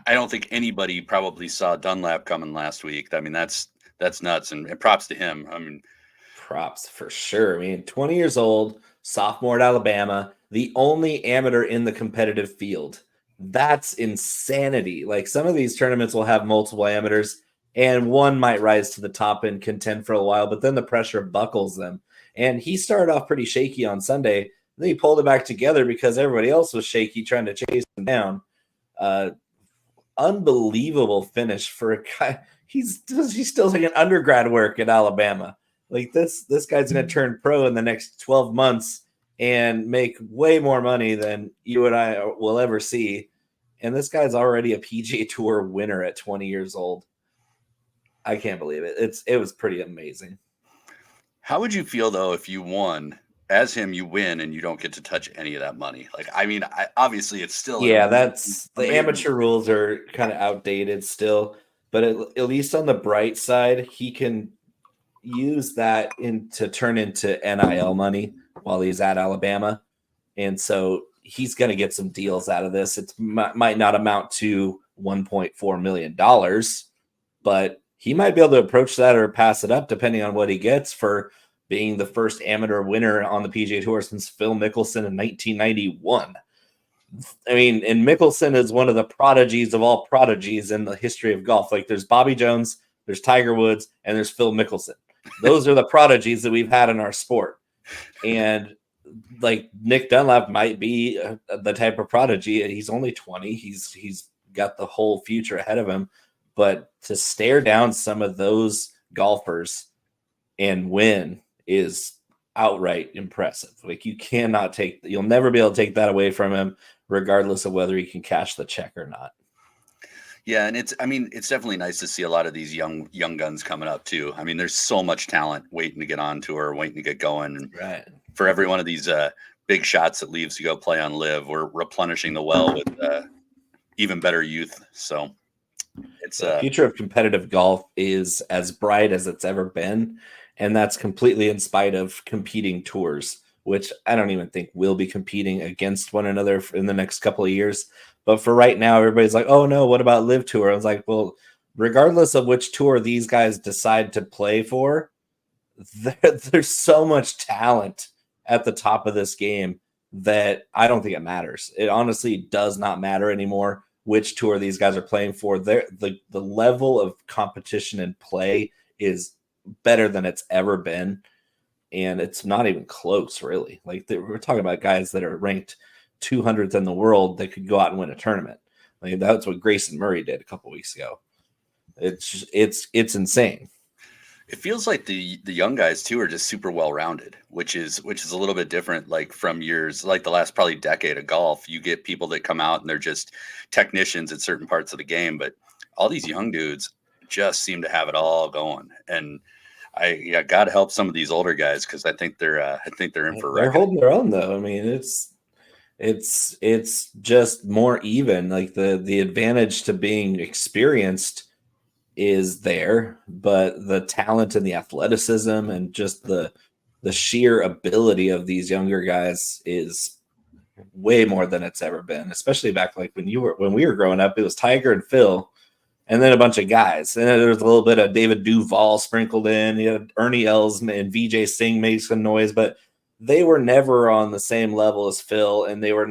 I don't think anybody probably saw Dunlap coming last week. I mean, that's nuts, and props to him. I mean, props for sure. I mean, 20 years old, sophomore at Alabama, the only amateur in the competitive field. That's insanity. Like some of these tournaments will have multiple amateurs, and one might rise to the top and contend for a while, but then the pressure buckles them. And he started off pretty shaky on Sunday. Then he pulled it back together because everybody else was shaky trying to chase him down. Unbelievable finish for a guy. He's still taking undergrad work at Alabama. Like this guy's going to turn pro in the next 12 months and make way more money than you and I will ever see. And this guy's already a PGA Tour winner at 20 years old. I can't believe it. It was pretty amazing. How would you feel though if you won as him? You win and you don't get to touch any of that money. Like, I mean, obviously it's still that's the amateur rules are kind of outdated still, but at least on the bright side, he can use that to turn into NIL money while he's at Alabama. And so he's going to get some deals out of this. It might not amount to $1.4 million, but he might be able to approach that or pass it up depending on what he gets for being the first amateur winner on the PGA Tour since Phil Mickelson in 1991. I mean, and Mickelson is one of the prodigies of all prodigies in the history of golf. Like there's Bobby Jones, there's Tiger Woods, and there's Phil Mickelson. Those are the prodigies that we've had in our sport. And like Nick Dunlap might be the type of prodigy. He's only 20. He's got the whole future ahead of him. But to stare down some of those golfers and win is outright impressive. Like you'll never be able to take that away from him, regardless of whether he can cash the check or not. Yeah, and it's definitely nice to see a lot of these young guns coming up too. I mean, there's so much talent waiting to get on tour, waiting to get going. And right. For every one of these big shots that leaves to go play on live, we're replenishing the well with even better youth. So it's the future of competitive golf is as bright as it's ever been. And that's completely in spite of competing tours, which I don't even think will be competing against one another in the next couple of years. But for right now, everybody's like, oh no, what about Live Tour? I was like, well, regardless of which tour these guys decide to play for, there's so much talent at the top of this game that I don't think it matters. It honestly does not matter anymore which tour these guys are playing for. The level of competition and play is better than it's ever been. And it's not even close, really. Like we're talking about guys that are ranked 200th in the world that could go out and win a tournament. Like that's what Grayson Murray did a couple weeks ago. It's insane. It feels like the young guys too are just super well rounded, which is a little bit different. Like from years, like the last probably decade of golf, you get people that come out and they're just technicians at certain parts of the game, but all these young dudes just seem to have it all going. And I got to help some of these older guys because I think they're in for. They're holding their own though. I mean, it's just more even. Like the advantage to being experienced is there, but the talent and the athleticism and just the sheer ability of these younger guys is way more than it's ever been. Especially back like when we were growing up, it was Tiger and Phil, and then a bunch of guys. And there was a little bit of David Duval sprinkled in. You had Ernie Els and VJ Singh make some noise, but they were never on the same level as Phil, and they were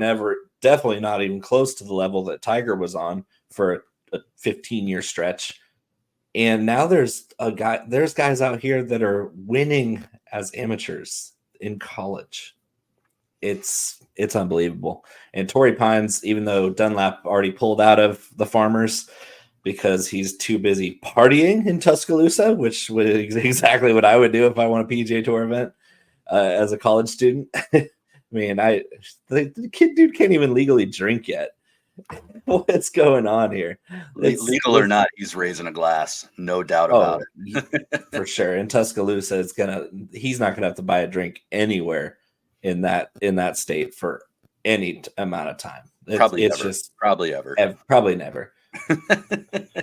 definitely not even close to the level that Tiger was on for a 15-year stretch. And now there's guys out here that are winning as amateurs in college. It's unbelievable. And Torrey Pines, even though Dunlap already pulled out of the Farmers because he's too busy partying in Tuscaloosa, which was exactly what I would do if I won a PGA Tour event as a college student. I mean, the dude can't even legally drink yet. What's going on here? Legal or not, he's raising a glass, no doubt about it. For sure. In Tuscaloosa, he's not gonna have to buy a drink anywhere in that state for any amount of time. Probably never. Probably never.